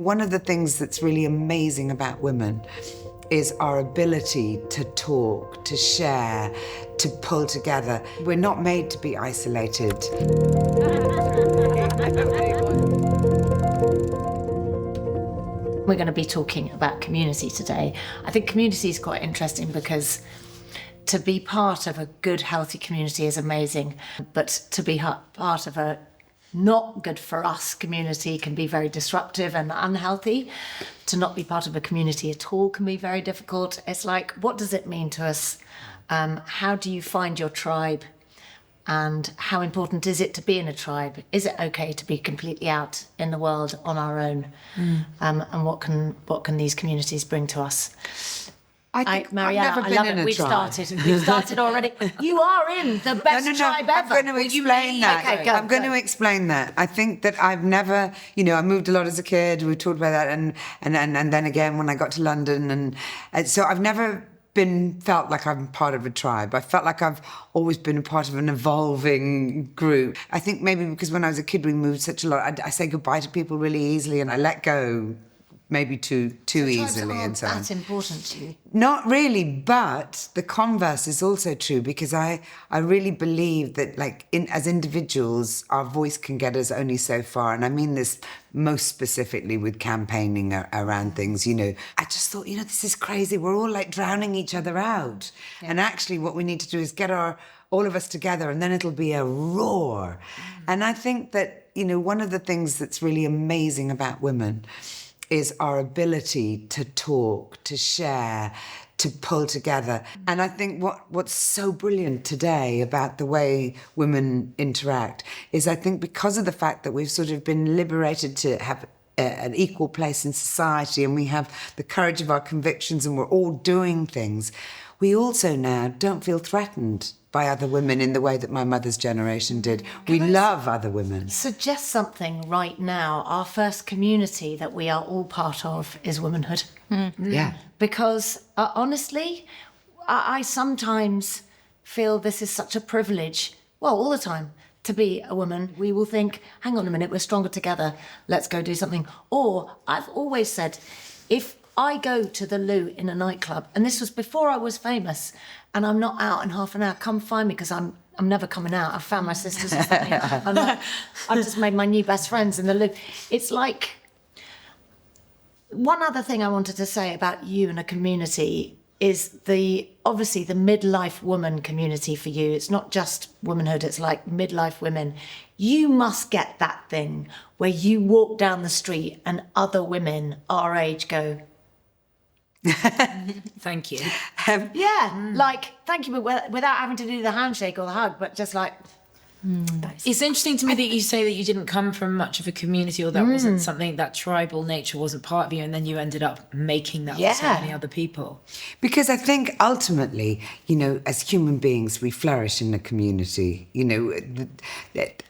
One of the things that's really amazing about women is our ability to talk, to share, to pull together. We're not made to be isolated. We're going to be talking about community today. I think community is quite interesting because to be part of a good, healthy community is amazing, but to be part of a not good for us community can be very disruptive and unhealthy. To not be part of a community at all can be very difficult. It's like, what does it mean to us? How do you find your tribe? And how important is it to be in a tribe? Is it okay to be completely out in the world on our own? And what can these communities bring to us? Mariella, I love it. We've started already. You are in the best tribe ever. I'm going to explain that. Okay, I'm going to explain that. I think that I've never, I moved a lot as a kid. We talked about that, and then again when I got to London, and so I've never felt like I'm part of a tribe. I felt like I've always been a part of an evolving group. I think maybe because when I was a kid we moved such a lot. I say goodbye to people really easily, and I let go maybe too easily, and so on. That's important to you. Not really, but the converse is also true, because I really believe that, as individuals, our voice can get us only so far, and I mean this most specifically with campaigning around things. I just thought, this is crazy. We're all drowning each other out, and actually, what we need to do is get all of us together, and then it'll be a roar. And I think that one of the things that's really amazing about women is our ability to talk, to share, to pull together. And I think what's so brilliant today about the way women interact is, I think, because of the fact that we've sort of been liberated to have an equal place in society, and we have the courage of our convictions, and we're all doing things, we also now don't feel threatened by other women in the way that my mother's generation did. We love other women. Suggest something right now. Our first community that we are all part of is womanhood. Yeah. Because honestly, I sometimes feel this is such a privilege, all the time, to be a woman. We will think, hang on a minute, we're stronger together, let's go do something. Or I've always said, if I go to the loo in a nightclub, and this was before I was famous, and I'm not out in half an hour, come find me, because I'm never coming out. I've found my sisters or something. I've just made my new best friends in the loo. It's like, one other thing I wanted to say about you and a community is obviously the midlife woman community for you. It's not just womanhood, it's like midlife women. You must get that thing where you walk down the street and other women our age go, thank you. thank you, but without having to do the handshake or the hug, but just like. It's interesting to me that you say that you didn't come from much of a community, or that wasn't something, that tribal nature wasn't part of you, and then you ended up making that with so many other people. Because I think ultimately, as human beings, we flourish in a community.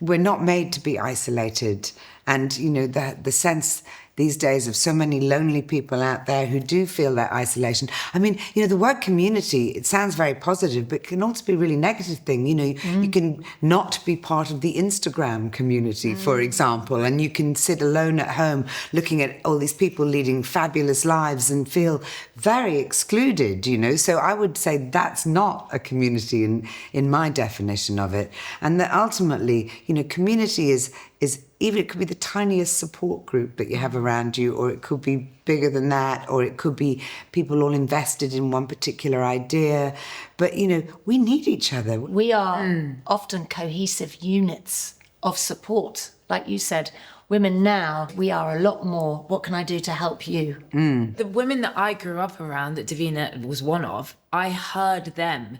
We're not made to be isolated, and the sense these days of so many lonely people out there who do feel that isolation. I mean, the word community, it sounds very positive, but it can also be a really negative thing. You can not be part of the Instagram community, for example, and you can sit alone at home looking at all these people leading fabulous lives and feel very excluded, So I would say that's not a community in my definition of it. And that ultimately, community is even, it could be the tiniest support group that you have around you, or it could be bigger than that, or it could be people all invested in one particular idea. But, we need each other. We are often cohesive units of support. Like you said, women now, we are a lot more, what can I do to help you? The women that I grew up around, that Davina was one of, I heard them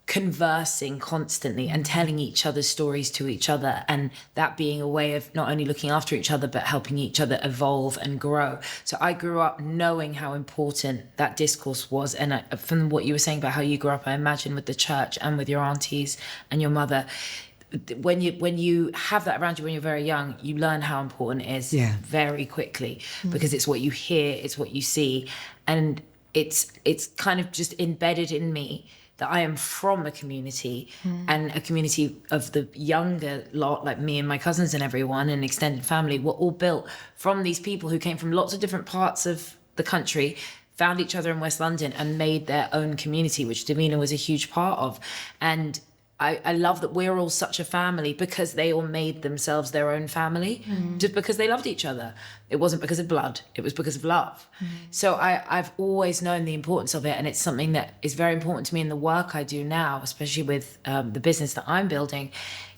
conversing constantly and telling each other stories to each other, and that being a way of not only looking after each other but helping each other evolve and grow. So I grew up knowing how important that discourse was, and from what you were saying about how you grew up, I imagine with the church and with your aunties and your mother, when you have that around you when you're very young, you learn how important it is very quickly, because it's what you hear, it's what you see, and it's kind of just embedded in me that I am from a community and a community of the younger lot, like me and my cousins and everyone and extended family, were all built from these people who came from lots of different parts of the country, found each other in West London and made their own community, which Davina was a huge part of. And I love that we're all such a family because they all made themselves their own family, just because they loved each other. It wasn't because of blood, it was because of love. So I've always known the importance of it, and it's something that is very important to me in the work I do now, especially with the business that I'm building.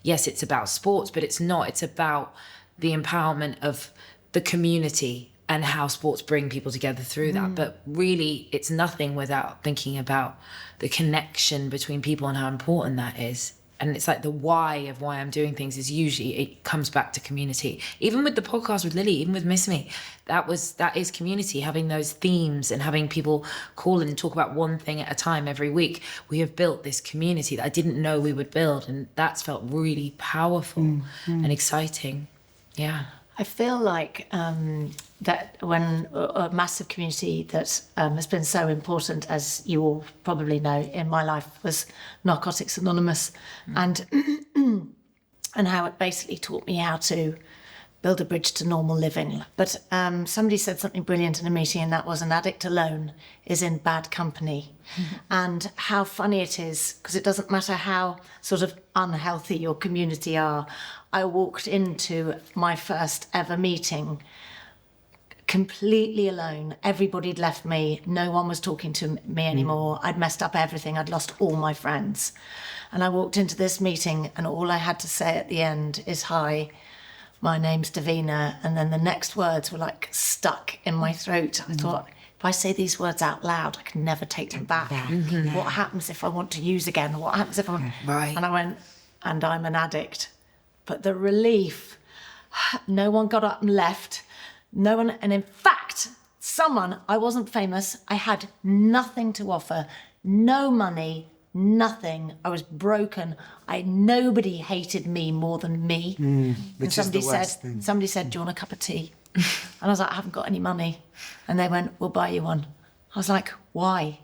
Yes, it's about sports, but it's not. It's about the empowerment of the community and how sports bring people together through that. But really, it's nothing without thinking about the connection between people and how important that is. And it's like the why of why I'm doing things is usually, it comes back to community. Even with the podcast with Lily, even with Miss Me, that is community, having those themes and having people call in and talk about one thing at a time every week. We have built this community that I didn't know we would build, and that's felt really powerful and exciting. Yeah. I feel like that when a massive community that has been so important, as you all probably know, in my life was Narcotics Anonymous, and how it basically taught me how to build a bridge to normal living. But somebody said something brilliant in a meeting, and that was, an addict alone is in bad company. And how funny it is, because it doesn't matter how sort of unhealthy your community are. I walked into my first ever meeting completely alone. Everybody'd left me. No one was talking to me anymore. I'd messed up everything. I'd lost all my friends. And I walked into this meeting, and all I had to say at the end is, "Hi, my name's Davina." And then the next words were like stuck in my throat. I thought, if I say these words out loud, I can never take them back. What happens if I want to use again? What happens if I... Right. And I went, "And I'm an addict." But the relief, no one got up and left. No one, and in fact, I wasn't famous. I had nothing to offer, no money, nothing. I was broken. Nobody hated me more than me. Which is the worst thing. Somebody said, "Do you want a cup of tea?" And I was like, "I haven't got any money." And they went, "We'll buy you one." I was like, "Why?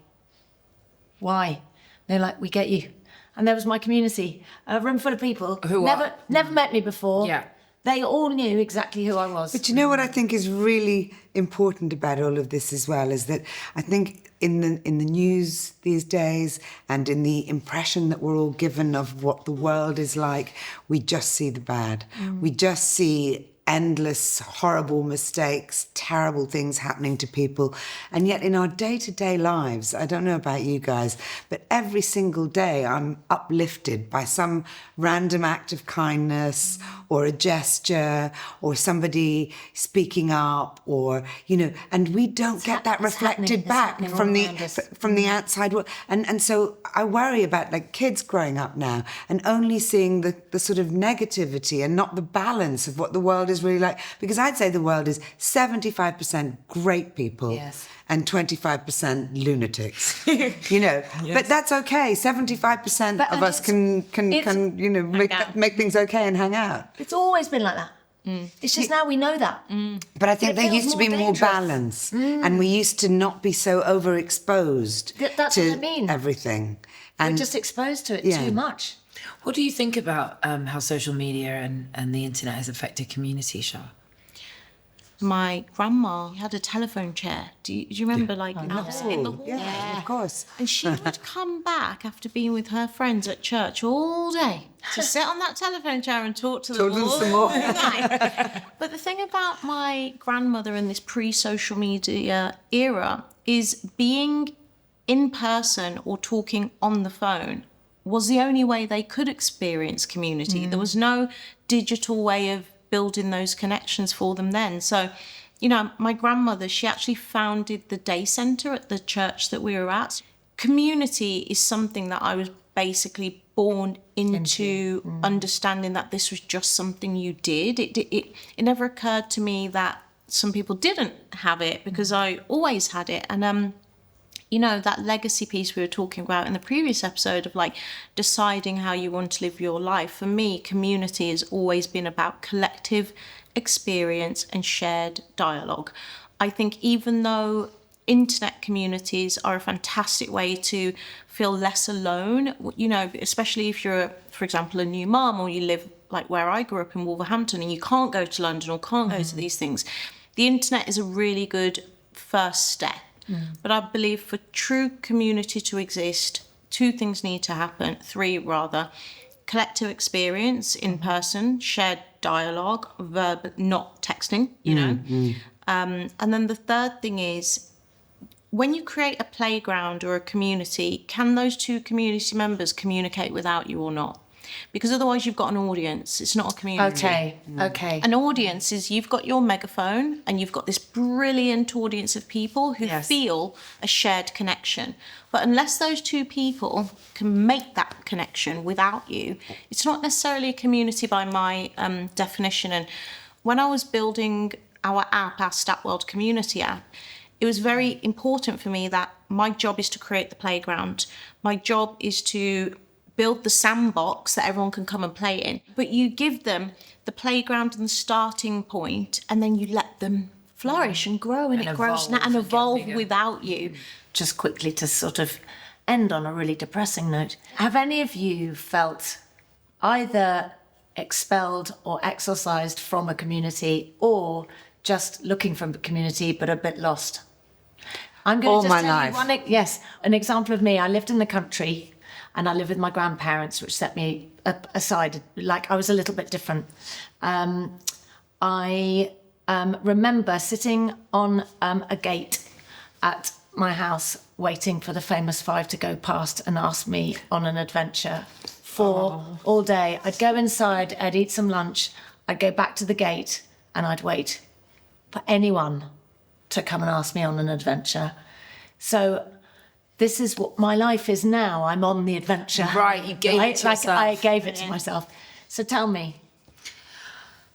Why?" They're like, "We get you." And there was my community, a room full of people who never met me before. Yeah. They all knew exactly who I was. But you know what I think is really important about all of this as well, is that I think in the news these days and in the impression that we're all given of what the world is like, we just see the bad. We just see endless, horrible mistakes, terrible things happening to people. And yet in our day-to-day lives, I don't know about you guys, but every single day I'm uplifted by some random act of kindness or a gesture or somebody speaking up, or, you know, and we don't get that reflected back from the outside world. And so I worry about like kids growing up now and only seeing the sort of negativity and not the balance of what the world is really like, because I'd say the world is 75% great people and 25% lunatics. You know, but that's okay. 75% of us can you know, make things okay and hang out. It's always been like that. It's just now we know that. But I think there used to be more balance, and we used to not be so overexposed That's to what I mean. everything. We're And just exposed to it too much. What do you think about how social media and the internet has affected community, Shah? My grandma had a telephone chair. Do you remember, like, outside in the hall? yeah, of course. And she would come back after being with her friends at church all day to sit on that telephone chair and talk to them all night. But the thing about my grandmother in this pre-social media era is being in person or talking on the phone was the only way they could experience community. There was no digital way of building those connections for them then. So, you know, my grandmother, she actually founded the day centre at the church that we were at. Community is something that I was basically born into understanding that this was just something you did. It never occurred to me that some people didn't have it, because I always had it. And you know, that legacy piece we were talking about in the previous episode of like deciding how you want to live your life. For me, community has always been about collective experience and shared dialogue. I think even though internet communities are a fantastic way to feel less alone, you know, especially if you're, for example, a new mum, or you live like where I grew up in Wolverhampton and you can't go to London or can't go to these things. The internet is a really good first step. But I believe for true community to exist, 2 things need to happen, 3 rather. Collective experience in person, shared dialogue, verb, not texting, you know. And then the third thing is, when you create a playground or a community, can those 2 community members communicate without you or not? Because otherwise you've got an audience. It's not a community. Okay. An audience is, you've got your megaphone and you've got this brilliant audience of people who feel a shared connection. But unless those 2 people can make that connection without you, it's not necessarily a community by my definition. And when I was building our app, our Statworld community app, it was very important for me that my job is to create the playground. My job is to build the sandbox that everyone can come and play in. But you give them the playground and the starting point, and then you let them flourish and grow, and it grows and evolve without you. Just quickly, to sort of end on a really depressing note, have any of you felt either expelled or exorcised from a community, or just looking for a community but a bit lost? I'm going to just tell you one. An example of me. I lived in the country, and I lived with my grandparents, which set me aside. Like, I was a little bit different. I remember sitting on a gate at my house, waiting for the famous 5 to go past and ask me on an adventure for all day. I'd go inside, I'd eat some lunch, I'd go back to the gate, and I'd wait for anyone to come and ask me on an adventure. So this is what my life is now. I'm on the adventure. Right, you gave it to yourself. I gave it to myself. So tell me.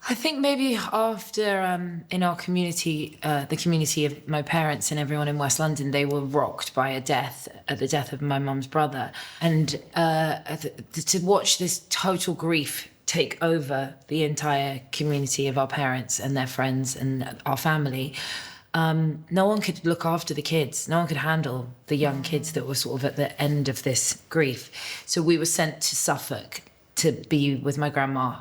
I think maybe after, in our community, the community of my parents and everyone in West London, they were rocked by the death of my mum's brother. And to watch this total grief take over the entire community of our parents and their friends and our family, no one could look after the kids. No one could handle the young kids that were sort of at the end of this grief. So we were sent to Suffolk to be with my grandma.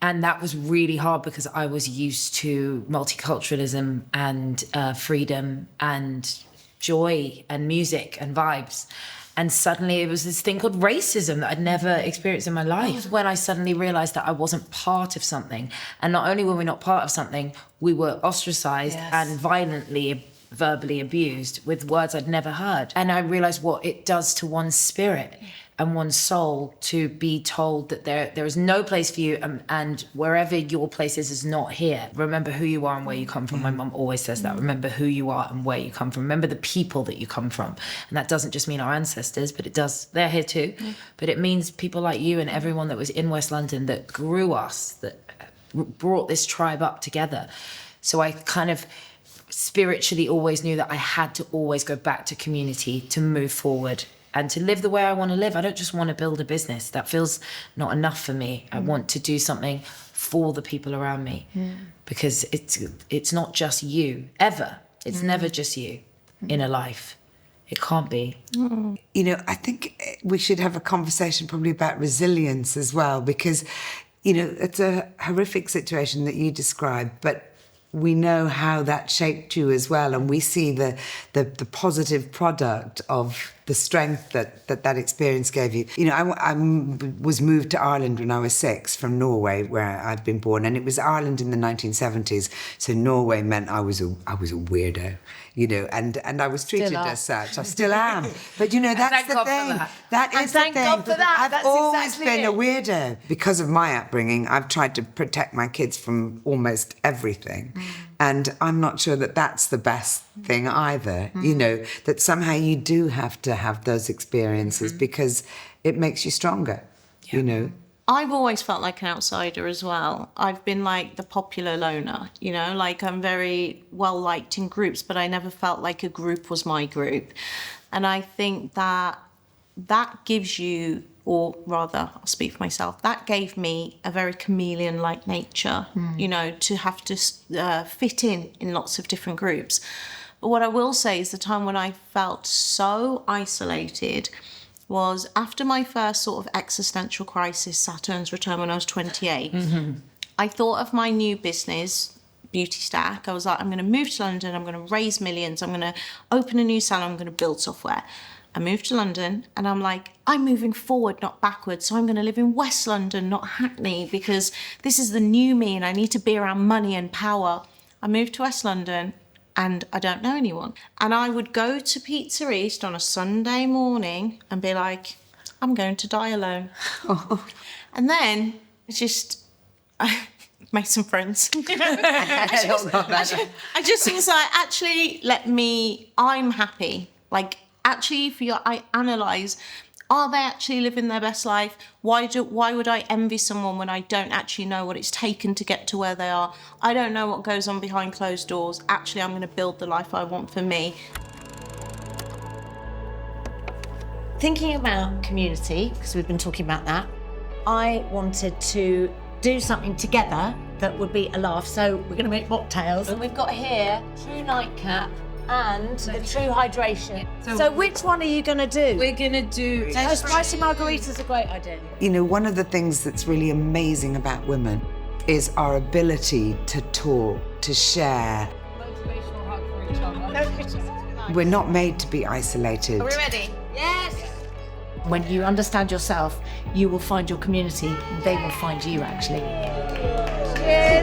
And that was really hard because I was used to multiculturalism and freedom and joy and music and vibes. And suddenly it was this thing called racism that I'd never experienced in my life. It was when I suddenly realised that I wasn't part of something. And not only were we not part of something, we were ostracised and violently, verbally abused with words I'd never heard. And I realised what it does to one's spirit and one's soul to be told that there is no place for you, and wherever your place is not here. Remember who you are and where you come from. My mum always says that. Remember who you are and where you come from. Remember the people that you come from. And that doesn't just mean our ancestors, but it does. They're here too. But it means people like you and everyone that was in West London that grew us, that brought this tribe up together. So I kind of spiritually always knew that I had to always go back to community to move forward and to live the way I want to live. I don't just want to build a business. That feels not enough for me. I want to do something for the people around me because it's not just you, ever. It's never just you in a life. It can't be. You know, I think we should have a conversation probably about resilience as well, because, you know, it's a horrific situation that you described, but we know how that shaped you as well, and we see the positive product of the strength that experience gave you. You know, I was moved to Ireland when I was 6 from Norway, where I'd been born, and it was Ireland in the 1970s. So Norway meant I was a weirdo, you know, and I was treated as such. I still am. But you know, that's the thing. That is the thing. Thank God for that. I've always been a weirdo. Because of my upbringing, I've tried to protect my kids from almost everything. And I'm not sure that that's the best thing either, you know, that somehow you do have to have those experiences because it makes you stronger, you know. I've always felt like an outsider as well. I've been like the popular loner, you know, like I'm very well liked in groups, but I never felt like a group was my group. And I think that gives you, or rather, I'll speak for myself, that gave me a very chameleon-like nature, you know, to have to fit in lots of different groups. But what I will say is the time when I felt so isolated was after my first sort of existential crisis, Saturn's return, when I was 28. I thought of my new business, Beauty Stack. I was like, I'm going to move to London, I'm going to raise millions, I'm going to open a new salon, I'm going to build software. I moved to London and I'm like, I'm moving forward, not backwards. So I'm going to live in West London, not Hackney, because this is the new me and I need to be around money and power. I moved to West London and I don't know anyone. And I would go to Pizza East on a Sunday morning and be like, I'm going to die alone. And then it's just, I made some friends. I just was like, actually, I'm happy. Like, actually, I analyse, are they actually living their best life? Why would I envy someone when I don't actually know what it's taken to get to where they are? I don't know what goes on behind closed doors. Actually, I'm going to build the life I want for me. Thinking about community, because we've been talking about that, I wanted to do something together that would be a laugh. So we're going to make mocktails. And we've got here True Nightcap and the True Hydration. So which one are you going to do? We're going to do... Spicy margaritas are a great idea. You know, one of the things that's really amazing about women is our ability to talk, to share. Motivational hug for each other. We're not made to be isolated. Are we ready? Yes! When you understand yourself, you will find your community. They will find you, actually. Cheers!